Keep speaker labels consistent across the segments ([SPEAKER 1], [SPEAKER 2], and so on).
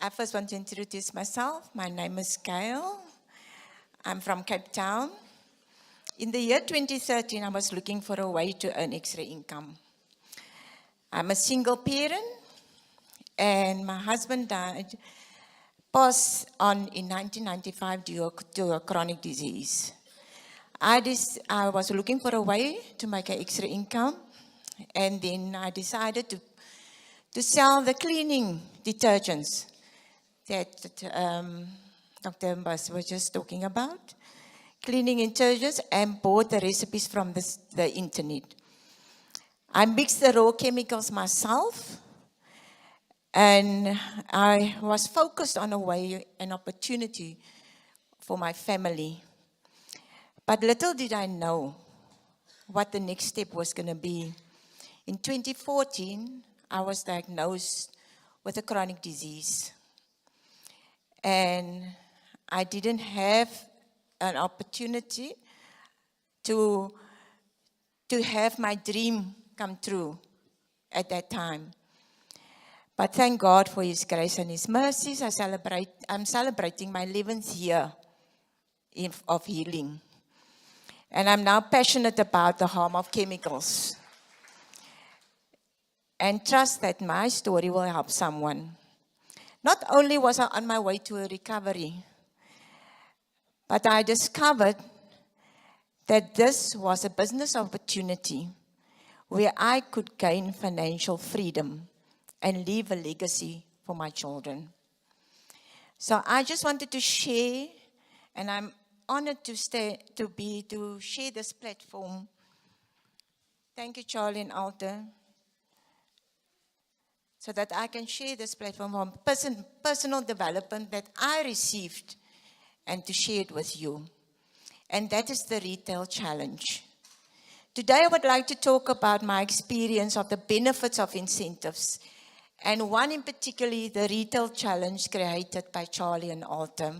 [SPEAKER 1] I first want to introduce myself. My name is Gail. I'm from Cape Town. In the year 2013, I was looking for a way to earn extra income. I'm a single parent, and my husband passed on in 1995 due to a chronic disease. I was looking for a way to make an extra income, and then I decided to sell the cleaning detergents that Dr. Mbas was just talking about, cleaning detergents, and bought the recipes from the internet. I mixed the raw chemicals myself, and I was focused on a way, an opportunity for my family. But little did I know what the next step was going to be. In 2014, I was diagnosed with a chronic disease. And I didn't have an opportunity to have my dream come true at that time. But thank God for His grace and His mercies. I'm celebrating my 11th year of healing. And I'm now passionate about the harm of chemicals. And trust that my story will help someone. Not only was I on my way to a recovery, but I discovered that this was a business opportunity where I could gain financial freedom and leave a legacy for my children. So I just wanted to share, and I'm honored to share this platform. Thank you, Charlie and Alta, so that I can share this platform on personal development that I received and to share it with you. And that is the retail challenge. Today I would like to talk about my experience of the benefits of incentives, and one in particular, the retail challenge created by Charlie and Alta.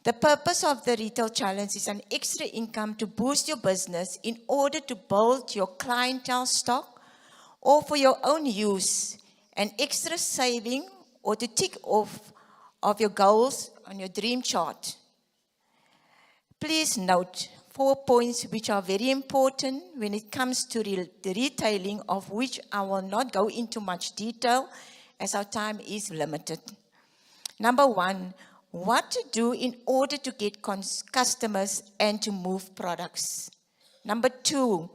[SPEAKER 1] The purpose of the retail challenge is an extra income to boost your business in order to build your clientele stock, or for your own use, an extra saving, or to tick off of your goals on your dream chart. Please note 4 points which are very important when it comes to the retailing, of which I will not go into much detail as our time is limited. Number 1, what to do in order to get customers and to move products. Number 2,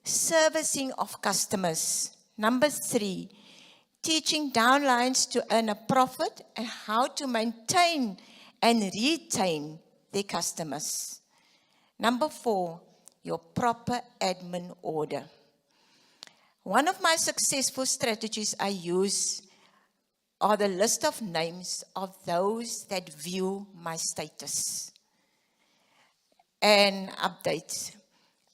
[SPEAKER 1] servicing of customers. Number 3, teaching downlines to earn a profit and how to maintain and retain their customers. Number 4, your proper admin order. One of my successful strategies I use are the list of names of those that view my status and updates.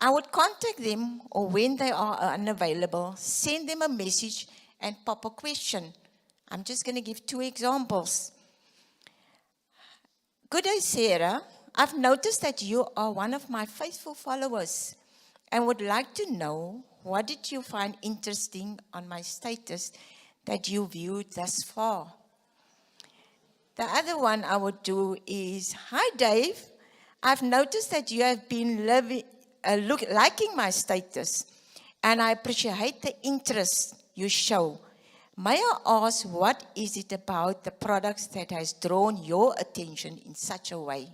[SPEAKER 1] I would contact them, or when they are unavailable, send them a message and pop a question. I'm just going to give 2 examples. Good day, Sarah. I've noticed that you are one of my faithful followers and would like to know, what did you find interesting on my status that you viewed thus far? The other one I would do is, hi Dave, I've noticed that you have been liking my status, and I appreciate the interest you show. May I ask, what is it about the products that has drawn your attention in such a way?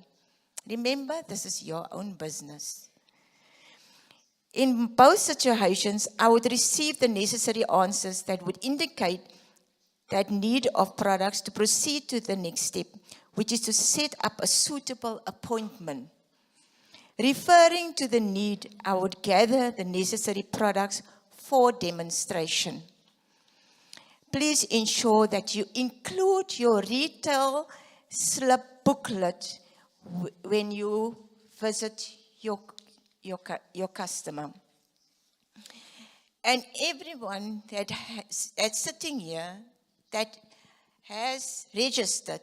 [SPEAKER 1] Remember, this is your own business. In both situations, I would receive the necessary answers that would indicate that need of products to proceed to the next step, which is to set up a suitable appointment. Referring to the need, I would gather the necessary products for demonstration. Please ensure that you include your retail slip booklet when you visit your customer. And everyone that's sitting here that has registered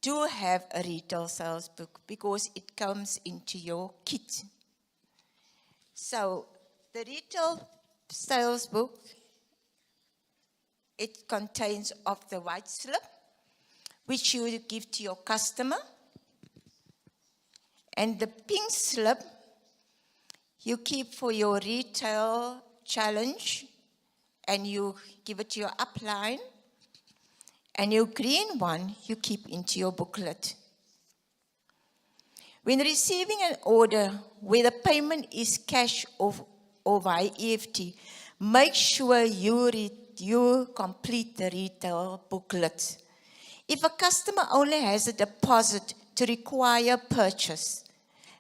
[SPEAKER 1] do have a retail sales book, because it comes into your kit. So the retail sales book it contains of the white slip, which you give to your customer. And the pink slip, you keep for your retail challenge, and you give it to your upline. And your green one, you keep into your booklet. When receiving an order where the payment is cash or via EFT, make sure you complete the retail booklet. If a customer only has a deposit to require purchase,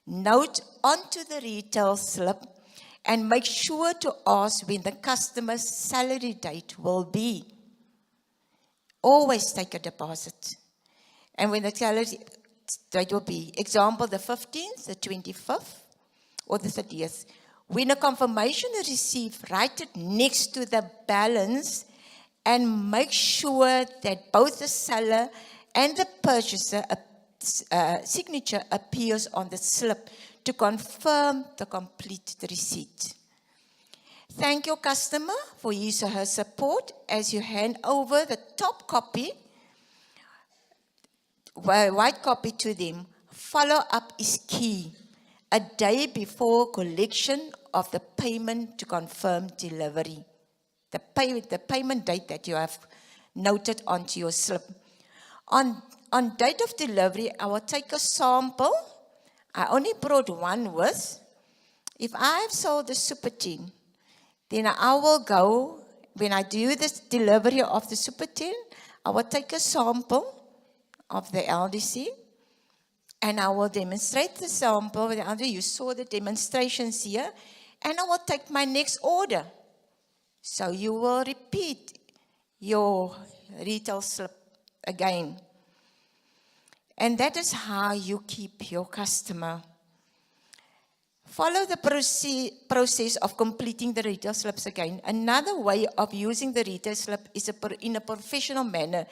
[SPEAKER 1] note onto the retail slip and make sure to ask when the customer's salary date will be. Always take a deposit. And when the salary date will be, example, the 15th, the 25th, or the 30th. When a confirmation is received, write it next to the balance and make sure that both the seller and the purchaser signature appears on the slip to confirm the complete receipt. Thank your customer for his or her support as you hand over the top copy, white copy to them. Follow-up is key. A day before collection of the payment to confirm delivery. The payment date that you have noted onto your slip. On date of delivery, I will take a sample. I only brought one with. If I have sold the Super 10, then I will go, when I do this delivery of the Super 10, I will take a sample of the LDC and I will demonstrate the sample. You saw the demonstrations here, and I will take my next order. So you will repeat your retail slip again. And that is how you keep your customer. Follow the process of completing the retail slips again. Another way of using the retail slip is in a professional manner,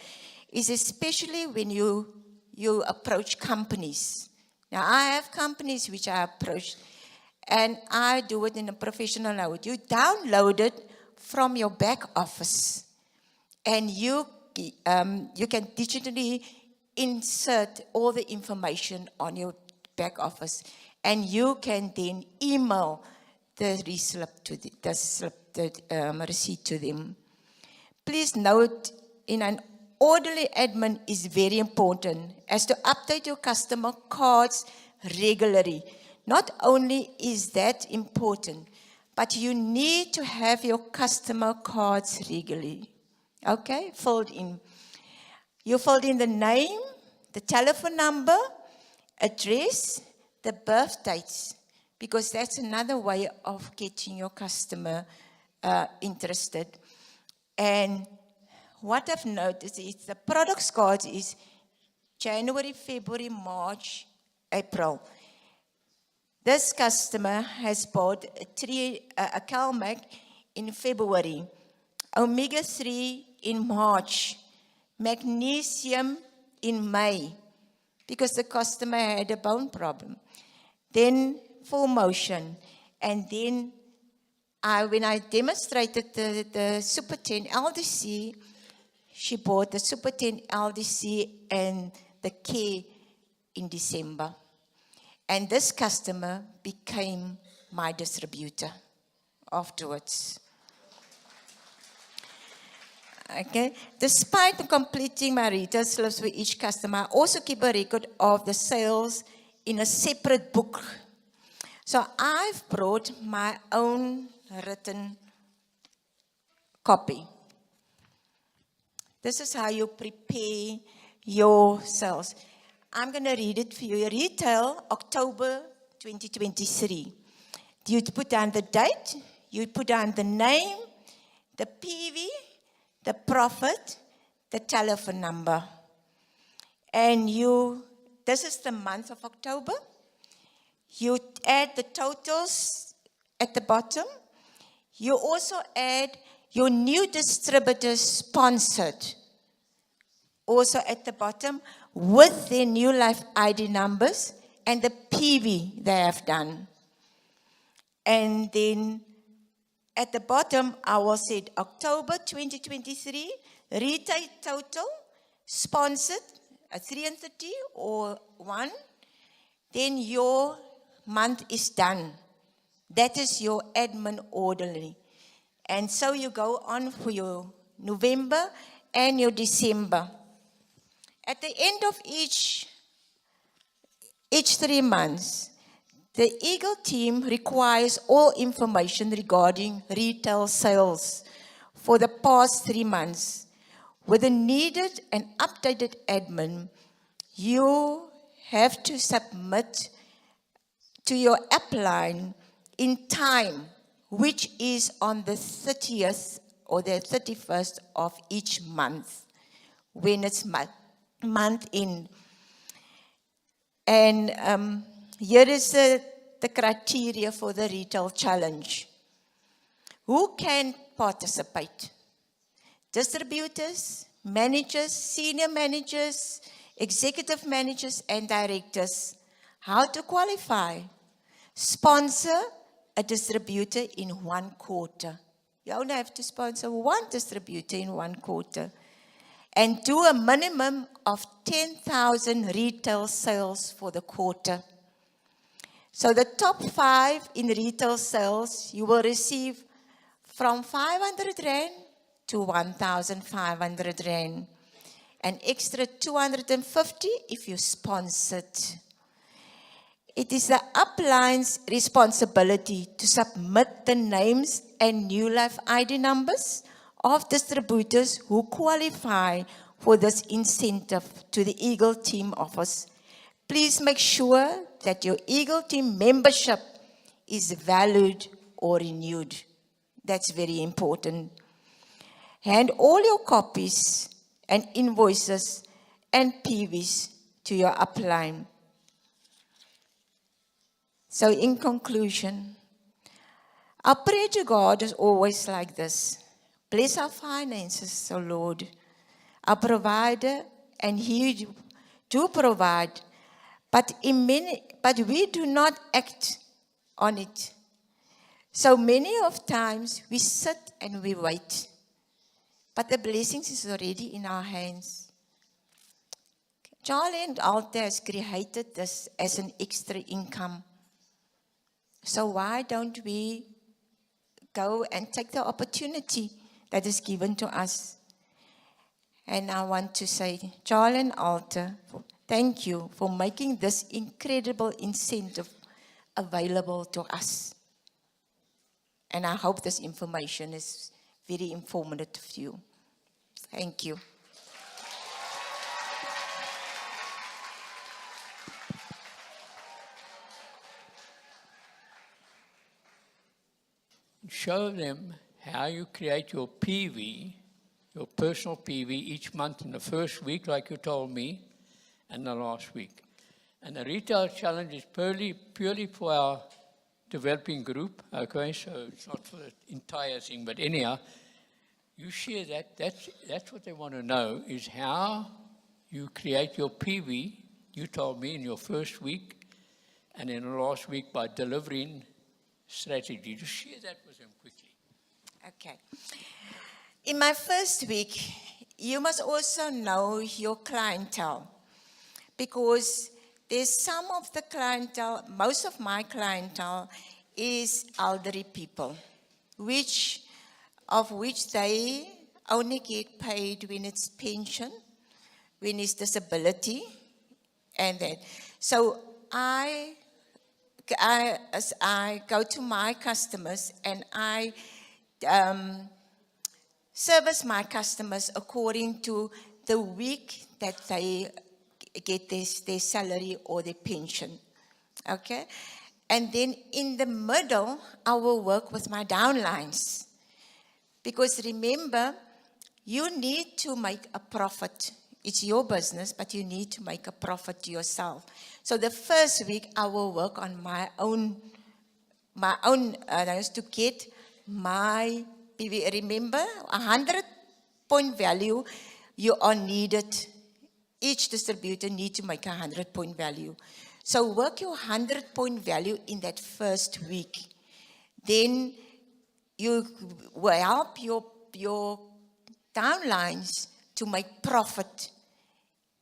[SPEAKER 1] is especially when you approach companies. Now, I have companies which I approach, and I do it in a professional way. You download it from your back office, and you can digitally insert all the information on your back office, and you can then email the receipt to them. Please note, in an orderly admin is very important, as to update your customer cards regularly. Not only is that important, but you need to have your customer cards regularly. Okay, filled in. You filled in the name, the telephone number, address, the birth dates, because that's another way of getting your customer interested. And what I've noticed is the products cards is January, February, March, April. This customer has bought a CalMac in February, omega-3 in March, magnesium in May, because the customer had a bone problem. Then full motion. And then when I demonstrated the Super 10 LDC, she bought the Super 10 LDC and the Care in December. And this customer became my distributor afterwards. Okay. Despite completing my retail slips for each customer, I also keep a record of the sales in a separate book. So I've brought my own written copy. This is how you prepare your sales. I'm going to read it for you. Retail, October 2023. You put down the date, you put down the name, the PV, the profit, the telephone number. And this is the month of October. You add the totals at the bottom. You also add your new distributor sponsored, also at the bottom, with their NeoLife ID numbers and the PV they have done. And then at the bottom, I will say October 2023, retail total, sponsored, 330 or 1, then your month is done. That is your admin orderly. And so you go on for your November and your December. At the end of each 3 months, the Eagle team requires all information regarding retail sales for the past 3 months. With the needed and updated admin, you have to submit to your upline in time, which is on the 30th or the 31st of each month, when it's month in. And here is the criteria for the retail challenge. Who can participate? Distributors, managers, senior managers, executive managers, and directors. How to qualify? Sponsor a distributor in 1 quarter. You only have to sponsor 1 distributor in 1 quarter. And do a minimum of 10,000 retail sales for the quarter. So the top 5 in retail sales, you will receive from 500 Rand to 1,500 Rand. An extra 250 if you sponsored. It is the upline's responsibility to submit the names and NeoLife ID numbers of distributors who qualify for this incentive to the Eagle Team office. Please make sure that your Eagle Team membership is valid or renewed. That's very important. Hand all your copies and invoices and PVs to your upline. So in conclusion, our prayer to God is always like this. Bless our finances, O Lord, our provider, and He do provide, but we do not act on it. So many of times we sit and we wait, but the blessings is already in our hands. Charlie and Alta has created this as an extra income. So why don't we go and take the opportunity that is given to us? And I want to say, Charlie and Alta, thank you for making this incredible incentive available to us. And I hope this information is very informative to you. Thank you.
[SPEAKER 2] Show them how you create your PV, your personal PV, each month in the first week, like you told me, and the last week. And the retail challenge is purely for our developing group, okay? So it's not for the entire thing, but anyhow, you share that. That's what they want to know, is how you create your PV, you told me, in your first week, and in the last week by delivering strategy. Just share that with them quickly.
[SPEAKER 1] Okay. In my first week, you must also know your clientele, because there's some of the clientele, most of my clientele is elderly people, which they only get paid when it's pension, when it's disability, and that. So as I go to my customers and I service my customers according to the week that they get their salary or their pension. Okay? And then in the middle, I will work with my downlines. Because remember, you need to make a profit. It's your business, but you need to make a profit yourself. So the first week, I will work on my own to get my PV. Remember, 100-point value, you are needed. Each distributor needs to make 100-point value. So work your 100-point value in that first week. Then you will help your downlines to make profit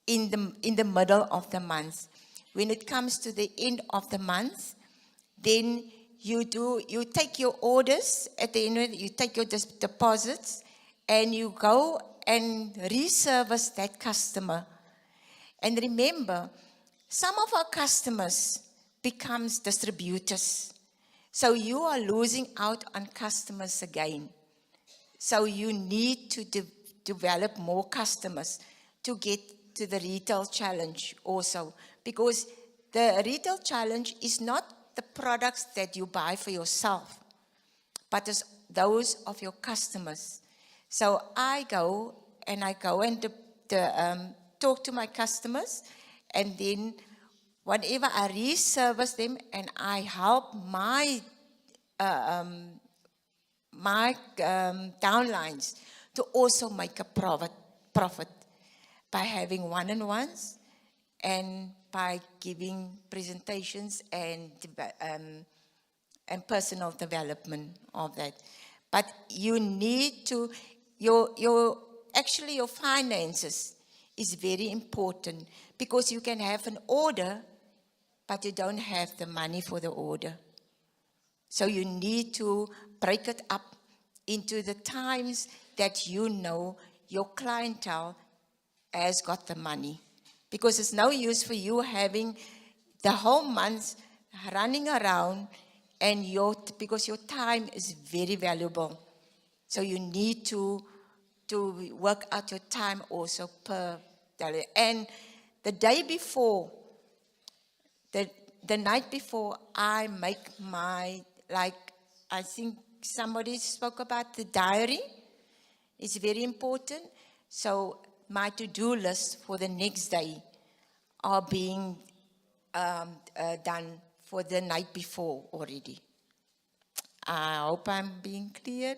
[SPEAKER 1] in the middle of the month. When it comes to the end of the month, then you take your orders at the end, you take your deposits, and you go and reservice that customer. And remember, some of our customers becomes distributors. So you are losing out on customers again. So you need to develop more customers to get to the retail challenge also. Because the retail challenge is not the products that you buy for yourself, but it's those of your customers. So I go and talk to my customers, and then whenever I reservice them and I help my downlines to also make a profit by having one-on-ones and by giving presentations and personal development of that. But you need to, your finances is very important, because you can have an order, but you don't have the money for the order. So you need to break it up into the times that you know your clientele has got the money. Because it's no use for you having the whole month running around, and because your time is very valuable. So you need to work out your time also per day. And the day before, the night before, I make my, I think somebody spoke about the diary. It's very important. So my to-do list for the next day are being done for the night before already. I hope I'm being clear.